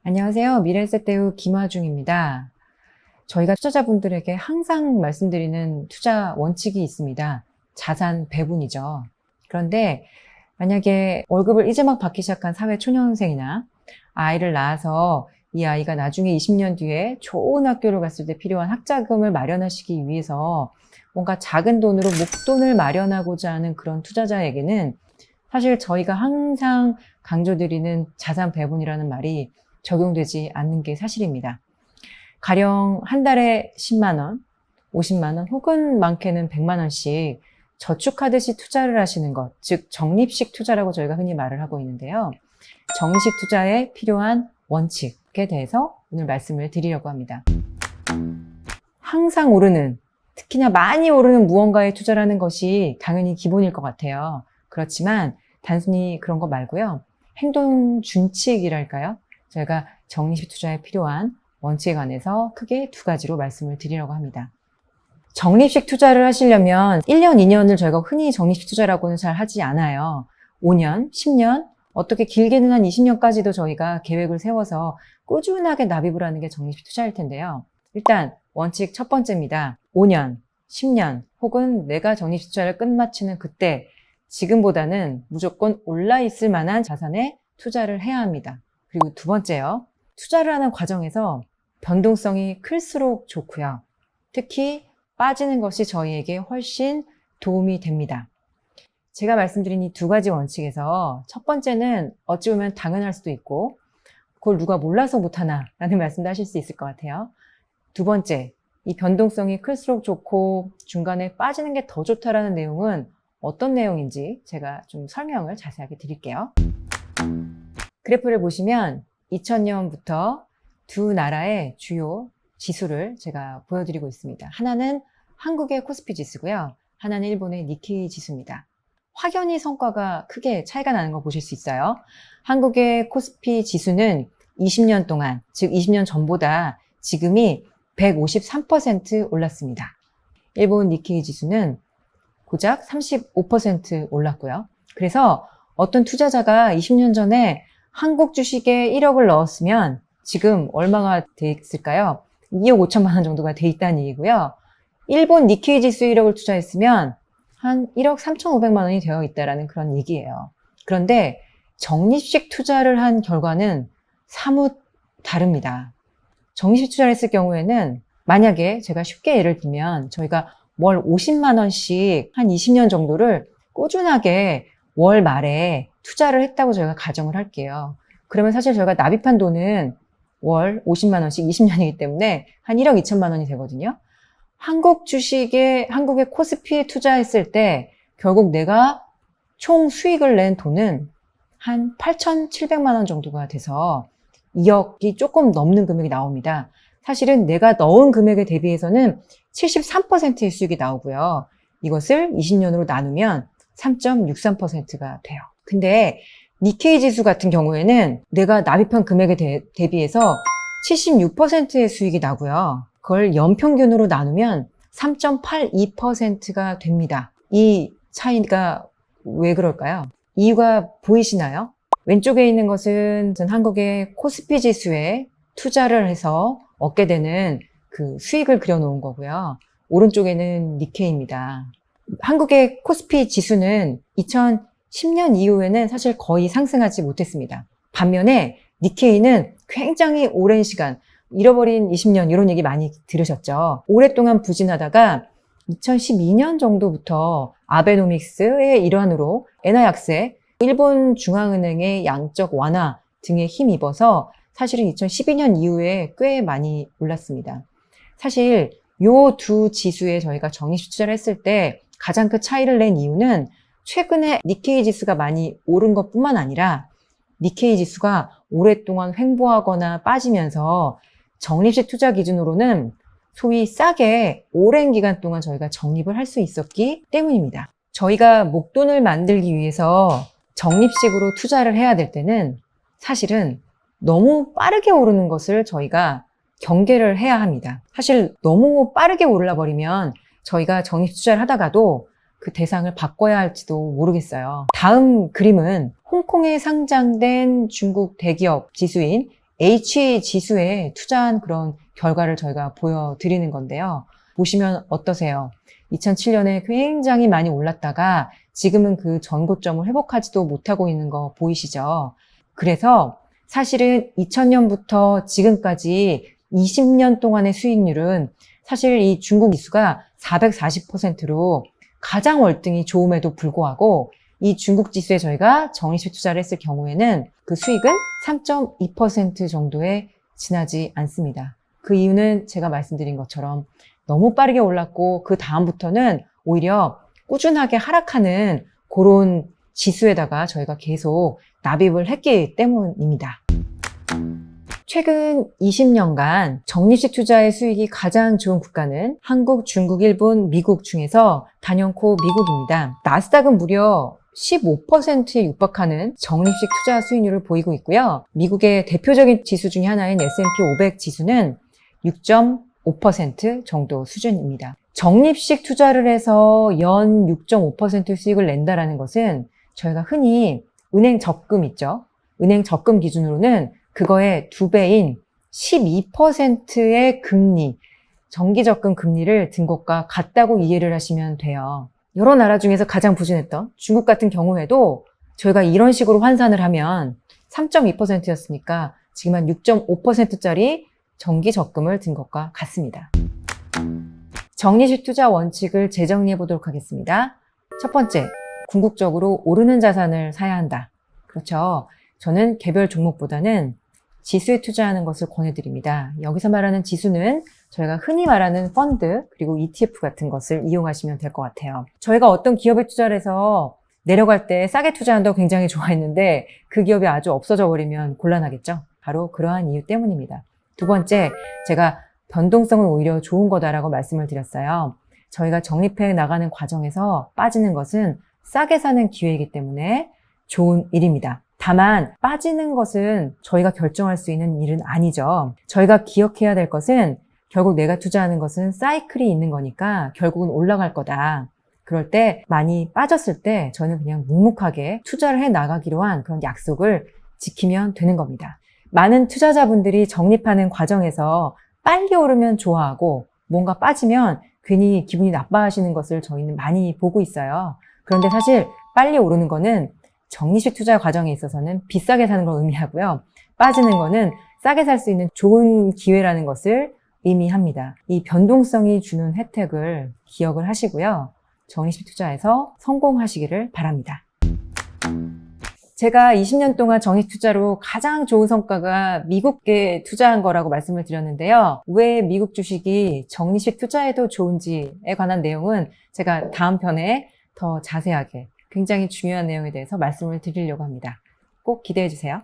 안녕하세요. 미래에셋대우 김화중입니다. 저희가 투자자분들에게 항상 말씀드리는 투자 원칙이 있습니다. 자산 배분이죠. 그런데 만약에 월급을 이제 막 받기 시작한 사회초년생이나 아이를 낳아서 이 아이가 나중에 20년 뒤에 좋은 학교를 갔을 때 필요한 학자금을 마련하시기 위해서 뭔가 작은 돈으로 목돈을 마련하고자 하는 그런 투자자에게는 사실 저희가 항상 강조드리는 자산 배분이라는 말이 적용되지 않는 게 사실입니다. 가령 한 달에 10만 원, 50만 원 혹은 많게는 100만 원씩 저축하듯이 투자를 하시는 것, 즉 적립식 투자라고 저희가 흔히 말을 하고 있는데요. 적립식 투자에 필요한 원칙에 대해서 오늘 말씀을 드리려고 합니다. 항상 오르는, 특히나 많이 오르는 무언가에 투자를 하는 것이 당연히 기본일 것 같아요. 그렇지만 단순히 그런 거 말고요. 행동 준칙이랄까요? 저희가 적립식 투자에 필요한 원칙에 관해서 크게 두 가지로 말씀을 드리려고 합니다. 적립식 투자를 하시려면 1년, 2년을 저희가 흔히 적립식 투자라고는 잘 하지 않아요. 5년, 10년, 어떻게 길게는 한 20년까지도 저희가 계획을 세워서 꾸준하게 납입을 하는 게 적립식 투자일 텐데요. 일단 원칙 첫 번째입니다. 5년, 10년 혹은 내가 적립식 투자를 끝마치는 그때 지금보다는 무조건 올라있을 만한 자산에 투자를 해야 합니다. 그리고 두 번째요. 투자를 하는 과정에서 변동성이 클수록 좋고요. 특히 빠지는 것이 저희에게 훨씬 도움이 됩니다. 제가 말씀드린 이 두 가지 원칙에서 첫 번째는 어찌 보면 당연할 수도 있고 그걸 누가 몰라서 못하나 라는 말씀도 하실 수 있을 것 같아요. 두 번째, 이 변동성이 클수록 좋고 중간에 빠지는 게 더 좋다라는 내용은 어떤 내용인지 제가 좀 설명을 자세하게 드릴게요. 그래프를 보시면 2000년부터 두 나라의 주요 지수를 제가 보여드리고 있습니다. 하나는 한국의 코스피 지수고요. 하나는 일본의 니케이 지수입니다. 확연히 성과가 크게 차이가 나는 거 보실 수 있어요. 한국의 코스피 지수는 20년 동안, 즉 20년 전보다 지금이 153% 올랐습니다. 일본 니케이 지수는 고작 35% 올랐고요. 그래서 어떤 투자자가 20년 전에 한국 주식에 1억을 넣었으면 지금 얼마가 돼 있을까요? 2억 5천만 원 정도가 돼 있다는 얘기고요. 일본 니케이 지수 1억을 투자했으면 한 1억 3,500만 원이 되어 있다라는 그런 얘기예요. 그런데 적립식 투자를 한 결과는 사뭇 다릅니다. 적립식 투자를 했을 경우에는 만약에 제가 쉽게 예를 들면 저희가 월 50만 원씩 한 20년 정도를 꾸준하게 월 말에 투자를 했다고 저희가 가정을 할게요. 그러면 사실 저희가 납입한 돈은 월 50만 원씩 20년이기 때문에 한 1억 2천만 원이 되거든요. 한국 주식에, 한국의 코스피에 투자했을 때 결국 내가 총 수익을 낸 돈은 한 8,700만 원 정도가 돼서 2억이 조금 넘는 금액이 나옵니다. 사실은 내가 넣은 금액에 대비해서는 73%의 수익이 나오고요. 이것을 20년으로 나누면 3.63%가 돼요. 근데 니케이 지수 같은 경우에는 내가 납입한 금액에 대비해서 76%의 수익이 나고요. 그걸 연평균으로 나누면 3.82%가 됩니다. 이 차이가 왜 그럴까요? 이유가 보이시나요? 왼쪽에 있는 것은 한국의 코스피 지수에 투자를 해서 얻게 되는 그 수익을 그려놓은 거고요. 오른쪽에는 니케이입니다. 한국의 코스피 지수는 2010년 이후에는 사실 거의 상승하지 못했습니다. 반면에 니케이는 굉장히 오랜 시간, 잃어버린 20년 이런 얘기 많이 들으셨죠. 오랫동안 부진하다가 2012년 정도부터 아베노믹스의 일환으로 엔화 약세, 일본 중앙은행의 양적 완화 등에 힘입어서 사실은 2012년 이후에 꽤 많이 올랐습니다. 사실 요 두 지수에 저희가 적립식 투자를 했을 때 가장 큰 차이를 낸 이유는 최근에 니케이 지수가 많이 오른 것뿐만 아니라 니케이 지수가 오랫동안 횡보하거나 빠지면서 적립식 투자 기준으로는 소위 싸게 오랜 기간 동안 저희가 적립을 할 수 있었기 때문입니다. 저희가 목돈을 만들기 위해서 적립식으로 투자를 해야 될 때는 사실은 너무 빠르게 오르는 것을 저희가 경계를 해야 합니다. 사실 너무 빠르게 올라버리면 저희가 적립 투자를 하다가도 그 대상을 바꿔야 할지도 모르겠어요. 다음 그림은 홍콩에 상장된 중국 대기업 지수인 H 지수에 투자한 그런 결과를 저희가 보여드리는 건데요. 보시면 어떠세요? 2007년에 굉장히 많이 올랐다가 지금은 그 전고점을 회복하지도 못하고 있는 거 보이시죠? 그래서 사실은 2000년부터 지금까지 20년 동안의 수익률은 사실 이 중국 지수가 440%로 가장 월등히 좋음에도 불구하고 이 중국 지수에 저희가 적립식 투자를 했을 경우에는 그 수익은 3.2% 정도에 지나지 않습니다. 그 이유는 제가 말씀드린 것처럼 너무 빠르게 올랐고 그 다음부터는 오히려 꾸준하게 하락하는 그런 지수에다가 저희가 계속 납입을 했기 때문입니다. 최근 20년간 적립식 투자의 수익이 가장 좋은 국가는 한국, 중국, 일본, 미국 중에서 단연코 미국입니다. 나스닥은 무려 15%에 육박하는 적립식 투자 수익률을 보이고 있고요. 미국의 대표적인 지수 중에 하나인 S&P 500 지수는 6.5% 정도 수준입니다. 적립식 투자를 해서 연 6.5% 수익을 낸다라는 것은 저희가 흔히 은행 적금 있죠. 은행 적금 기준으로는 그거의 2배인 12%의 금리, 정기적금 금리를 든 것과 같다고 이해를 하시면 돼요. 여러 나라 중에서 가장 부진했던 중국 같은 경우에도 저희가 이런 식으로 환산을 하면 3.2%였으니까 지금 한 6.5%짜리 정기적금을 든 것과 같습니다. 적립식 투자 원칙을 재정리해 보도록 하겠습니다. 첫 번째, 궁극적으로 오르는 자산을 사야 한다. 그렇죠. 저는 개별 종목보다는 지수에 투자하는 것을 권해드립니다. 여기서 말하는 지수는 저희가 흔히 말하는 펀드 그리고 ETF 같은 것을 이용하시면 될 것 같아요. 저희가 어떤 기업에 투자를 해서 내려갈 때 싸게 투자한다고 굉장히 좋아했는데 그 기업이 아주 없어져 버리면 곤란하겠죠. 바로 그러한 이유 때문입니다. 두 번째, 제가 변동성은 오히려 좋은 거다라고 말씀을 드렸어요. 저희가 적립해 나가는 과정에서 빠지는 것은 싸게 사는 기회이기 때문에 좋은 일입니다. 다만 빠지는 것은 저희가 결정할 수 있는 일은 아니죠. 저희가 기억해야 될 것은 결국 내가 투자하는 것은 사이클이 있는 거니까 결국은 올라갈 거다. 그럴 때 많이 빠졌을 때 저는 그냥 묵묵하게 투자를 해 나가기로 한 그런 약속을 지키면 되는 겁니다. 많은 투자자분들이 적립하는 과정에서 빨리 오르면 좋아하고 뭔가 빠지면 괜히 기분이 나빠하시는 것을 저희는 많이 보고 있어요. 그런데 사실 빨리 오르는 거는 적립식 투자 과정에 있어서는 비싸게 사는 걸 의미하고요. 빠지는 거는 싸게 살 수 있는 좋은 기회라는 것을 의미합니다. 이 변동성이 주는 혜택을 기억을 하시고요. 적립식 투자에서 성공하시기를 바랍니다. 제가 20년 동안 적립 투자로 가장 좋은 성과가 미국에 투자한 거라고 말씀을 드렸는데요. 왜 미국 주식이 적립식 투자에도 좋은지에 관한 내용은 제가 다음 편에 더 자세하게 굉장히 중요한 내용에 대해서 말씀을 드리려고 합니다. 꼭 기대해 주세요.